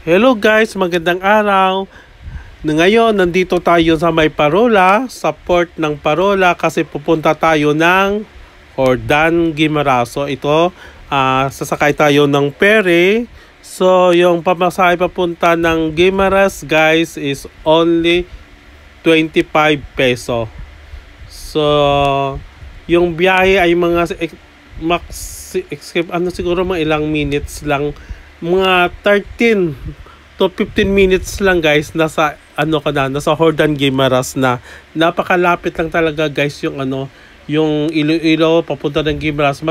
Hello guys, magandang araw. Ngayon, nandito tayo sa may Parola, sa port ng Parola kasi pupunta tayo ng Jordan, Guimaras. So ito, sasakay tayo ng ferry. So yung pamasahe papunta ng Guimaras guys is only 25 peso. So yung biyahe ay mga siguro mga ilang minutes lang, mga 13 to 15 minutes lang guys, nasa nasa Jordan, Guimaras na. Napakalapit lang talaga guys yung yung Iloilo papunta ng Guimaras.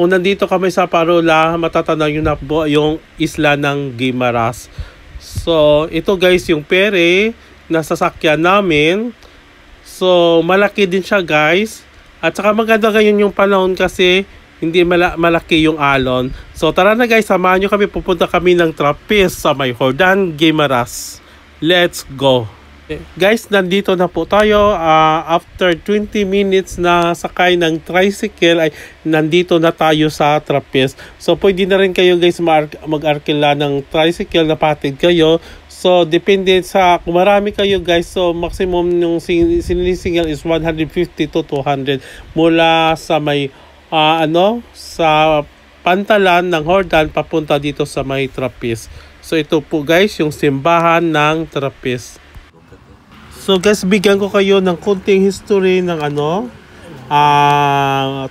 Kung nandito kami sa Parola, matatanaw yun na po yung isla ng Guimaras. So ito guys yung ferry na sasakyan namin. So malaki din siya guys. At saka maganda ngayon yung panahon kasi hindi malaki yung alon. So tara na guys, samahan nyo kami. Pupunta kami ng Trappist sa may Jordan, Guimaras. Let's go! Guys, nandito na po tayo. After 20 minutes na sakay ng tricycle ay nandito na tayo sa Trappist. So pwede na rin kayo guys mag-arkila ng tricycle na patid kayo. So depende sa kung marami kayo guys. So maximum yung sinisingal is 150 to 200 mula sa may sa pantalan ng Jordan papunta dito sa may Trappist. So ito po guys yung simbahan ng Trappist. So guys, bigyan ko kayo ng konting history ng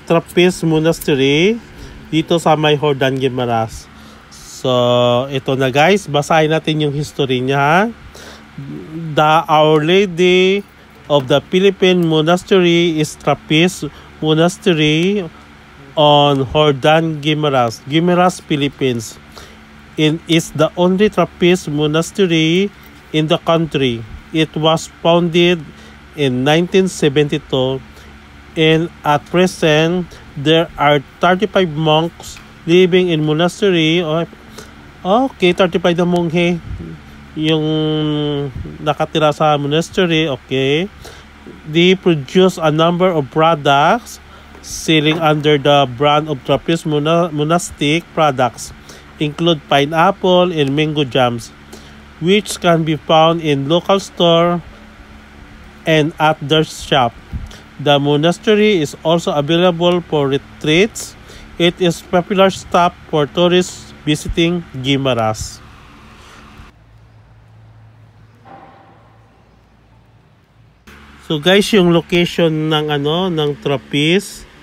Trappist Monastery dito sa may Jordan, Guimaras. So ito na guys, basahin natin yung history niya. The Our Lady of the Philippine Monastery is Trappist Monastery on Jordan, Guimaras, Philippines. It is the only Trappist monastery in the country. It was founded in 1972 and at present there are 35 monks living in monastery. Okay, 35 na monghe yung nakatira sa monastery. Okay, they produce a number of products selling under the brand of Trappist monastic products, include pineapple and mango jams, which can be found in local store and at their shop. The monastery is also available for retreats. It is popular stop for tourists visiting Guimaras. So guys, yung location ng Trappist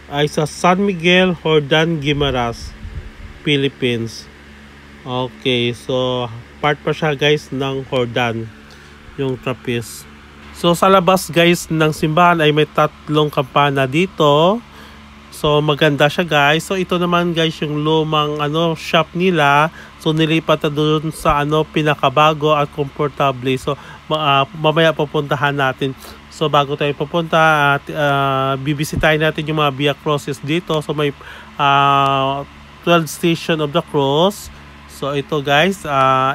ay sa San Miguel, Jordan, Guimaras, Philippines. Okay, so part pa siya guys ng Jordan, yung Trappist. So sa labas guys ng simbahan ay may 3 kampana dito. So maganda siya guys. So ito naman guys yung lumang shop nila. So nilipat na doon sa pinakabago at komportable. So mamaya pupuntahan natin. So bago tayo pupunta at bibisitahin natin yung mga Via Crucis dito. So may 12 Station of the Cross. So ito guys,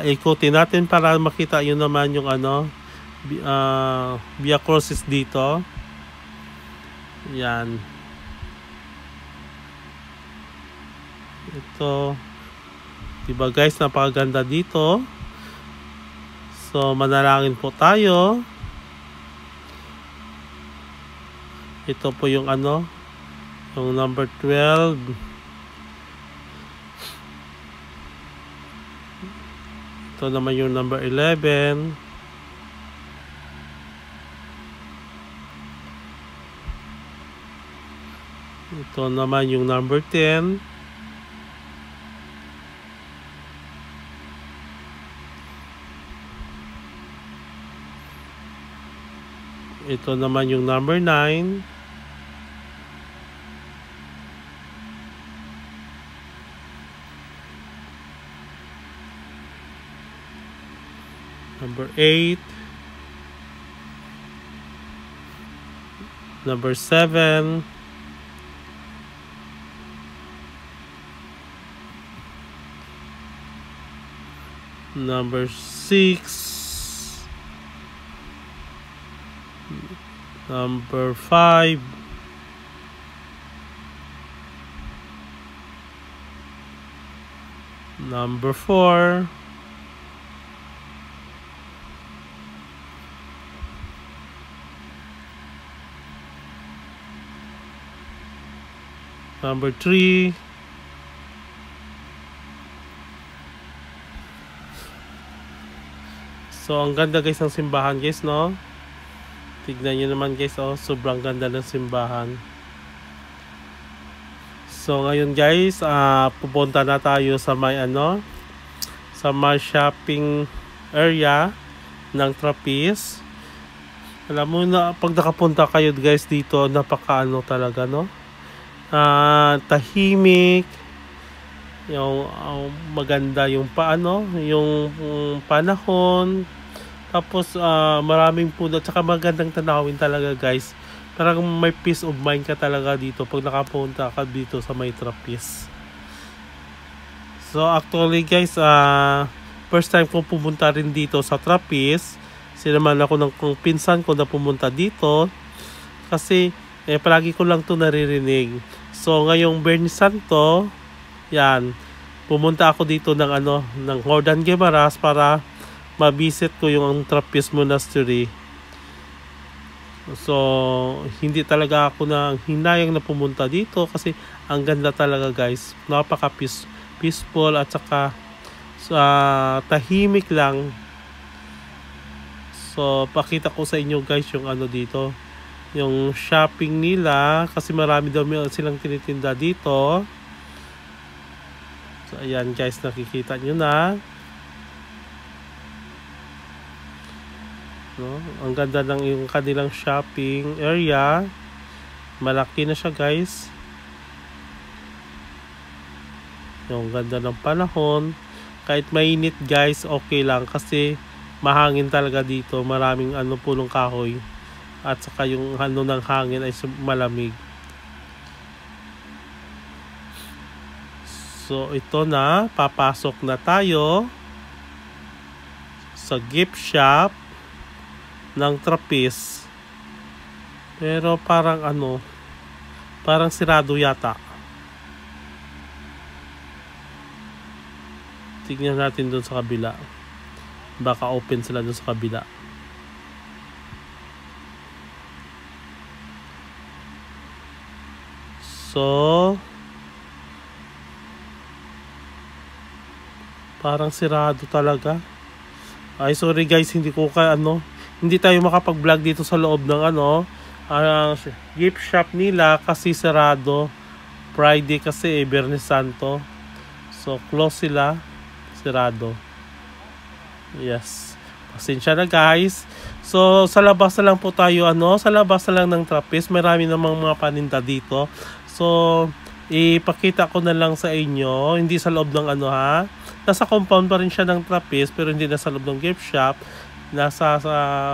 ikutin natin para makita yun naman yung Via Crucis dito. Yan. Ito. Diba guys, napakaganda dito. So manalangin po tayo. Ito po yung yung number 12. Ito naman yung number 11. Ito naman yung number 10. Ito naman yung number 9. Number 8. Number 7. Number 6. Number 5. Number 4. Number 3. So, ang ganda guys ng simbahan guys, no? Tignan nyo naman guys, oh. Sobrang ganda ng simbahan. So, ngayon guys, pupunta na tayo sa may sa may shopping area ng Trappist. Alam mo na, pag nakapunta kayo guys dito, napaka talaga, no? Tahimik, yung maganda yung yung panahon, tapos maraming puno, tsaka magandang tanawin talaga guys. Parang may peace of mind ka talaga dito pag nakapunta ka dito sa may Trappist. So actually guys, first time ko pumunta rin dito sa Trappist. Sinamahan ako ng pinsan ko na pumunta dito kasi palagi ko lang to naririnig. So ngayong Biyernes Santo, yan, pumunta ako dito ng ng Jordan Guimaras para ma-visit ko yung Trappist Monastery. So hindi talaga ako na hinayang na pumunta dito kasi ang ganda talaga guys. Napaka peaceful at saka tahimik lang. So pakita ko sa inyo guys yung dito, yung shopping nila kasi marami daw silang tinitinda dito. So ayan guys, nakikita nyo na, no? Ang ganda ng yung kanilang shopping area. Malaki na siya guys. Yung ganda ng panahon. Kahit mainit guys, okay lang kasi mahangin talaga dito. Maraming punong kahoy. At saka yung ng hangin ay malamig. So ito na, papasok na tayo sa gift shop ng Trappist. Pero parang parang sirado yata. Tignan natin doon sa kabila. Baka open sila doon sa kabila. So parang sirado talaga. Ay sorry guys, hindi ko hindi tayo makapag-vlog dito sa loob ng gift shop nila kasi sirado. Friday kasi Biyernes Santo. So close sila, sirado. Yes. Pasensya na guys. So sa labas na lang po tayo sa labas na lang ng Trappist. Marami namang mga paninda dito. So ipakita ko na lang sa inyo, hindi sa loob ng nasa compound pa rin siya ng Trappist pero hindi na sa loob ng gift shop. Nasa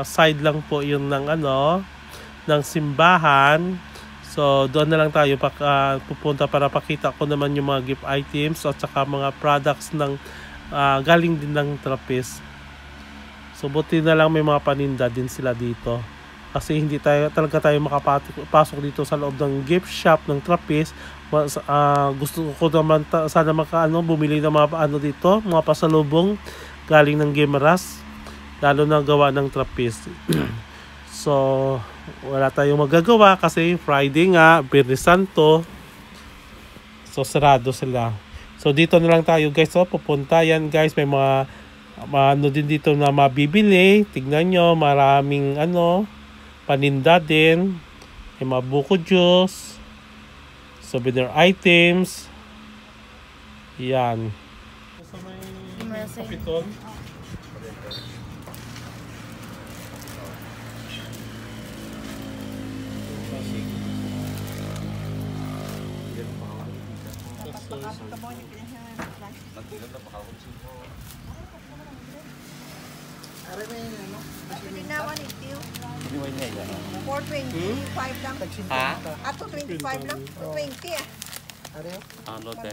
side lang po yun ng ng simbahan. So doon na lang tayo pupunta para pakita ko naman yung mga gift items at saka mga products ng galing din ng Trappist. So buti na lang may mga paninda din sila dito. Kasi hindi talaga tayo makapasok dito sa loob ng gift shop ng Trappist. Gusto ko naman sana bumili ng mga dito, mga pasalubong galing ng Guimaras, lalo na gawa ng Trappist. So wala tayong magagawa kasi Friday nga, Biyernes Santo. So sarado sila. So dito na lang tayo guys, pupunta yan guys. May mga din dito na mabibili. Tignan nyo, maraming paninda din. May mga buko juice, souvenir items. Yan. Sa may Kapitol. Linawan ito. 425 lang. Ato 25 lang. 20 ah. Ano te?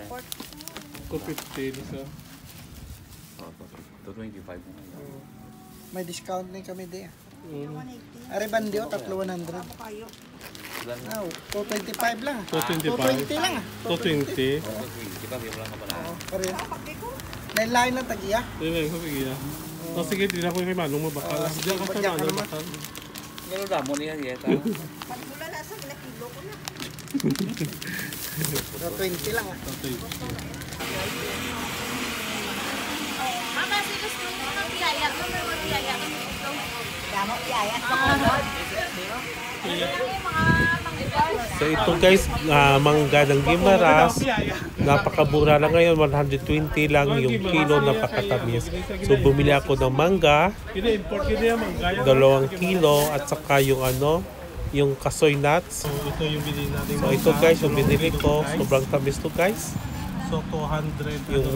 250 isa. 225. May discount na kami di. 180. Are bandio, 3,100. Kayo. 225 lang. 225. 220 lang. 220. Kita di mo lang ka pala. Pare. Kapag ko. Lain-lain ng tagiya. Sige, sige. Sige, hindi na ko kay Manong mabakal. Diyan ka kay Manong mabakal. Ganun damo niya yeta. Pag mula na sa kilo ko na. 20 lang ah. Mama, si gusto mo ng biyaya. May mga biyaya kami gusto. Damo biyaya. So ito guys, mangga ng Guimaras. Napakabura lang ngayon, 120 lang yung kilo, napakatamis. So bumili ako ng mangga, 2 kilo at saka yung yung kasoy nuts. So ito yung binili natin. So ito guys, yung binili ko, sobrang tamis to guys. So 200 yung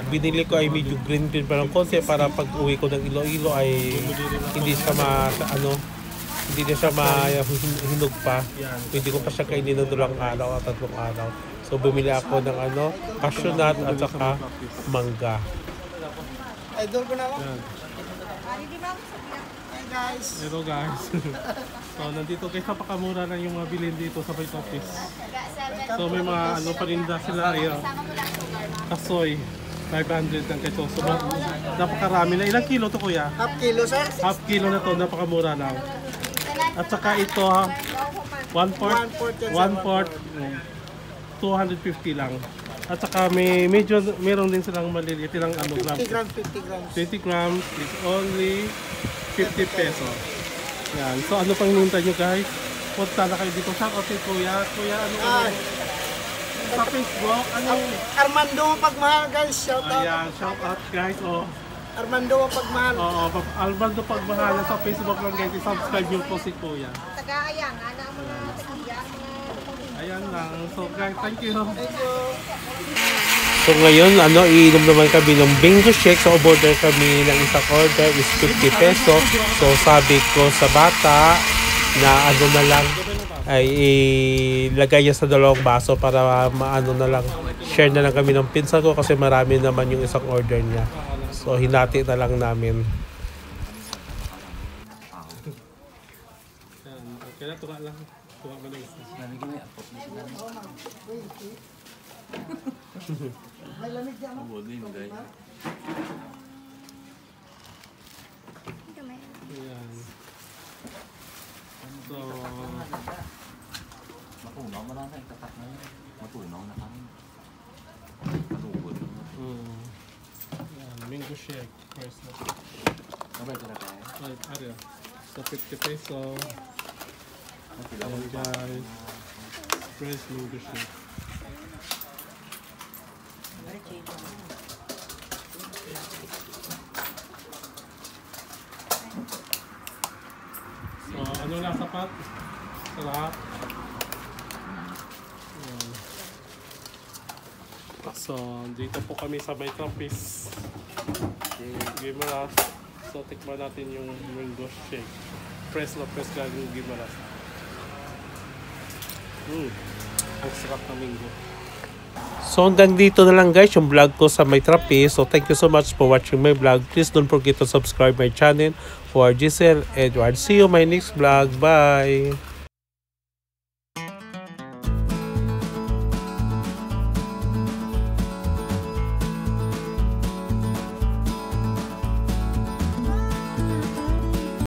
binili ko ay medyo green pa ng konti para pag uwi ko ng Iloilo ay hindi siya hindi na siya mahinog pa. Hindi ko pa siya kainin ng 2 araw at 3 araw. So bumili ako ng cashew nut at saka mangga. Idol ko na ako. Hindi ba ako sabihan? Hi guys. Hello guys. So nandito guys, napakamura lang yung mga bilhin dito sa Bay Office. So may mga paninda sila ay kasoy. 500 lang kayo. So napakarami na. Ilang kilo to kuya? Half kilo sir. Half kilo na to, napakamura lang. At saka ito ha, 1/4, 250 lang. At saka meron din silang maliliit ilang 50 grams. grams, 50 grams. 20 grams is only 50 pesos. Yan. So ano pang hinunta nyo guys? Punta na kayo dito. Shout out kay Kuya. Kuya, sa Facebook, Armando Pagmahal guys, shout out. Ayan, shout out guys. Armando Pagmahal. Oo, Armando Pagmahal sa Facebook lang guys. I-subscribe nyo po si Kuya. Taga-ayang, ana mo na tagiya. Ayan lang. So guys, thank you. Thank you. So ngayon, iinom naman kami ng bingo shake. So order kami ng isang order is 50 pesos. So sabi ko sa bata na na lang ay ilagay niya sa 2 baso para maano na lang. Share na lang kami ng pinsan ko kasi marami naman yung isang order niya. So hinati na lang namin. Okay na, tuka lang. Tuka mo lang isa. May lamig diyan mo. Ayan. So, Matunaw mo na na, itatak na yun. Matunaw na kami. Malugod. Ayan, mango shake. First na. Sabay ko na tayo. Right, Ariel. So 50 peso. Ayan guys. Fresh mango shake. So, ano na sapat? Sarap. Ayan. So, dito po kami sa May Trappist. Guimaras. So, tikman natin yung mango shake. Fresh na fresh galing Guimaras. Ang sarap na mango. So hanggang dito na lang guys yung vlog ko sa May Trappist. So thank you so much for watching my vlog. Please don't forget to subscribe my channel for Giselle Edward. See you my next vlog. Bye!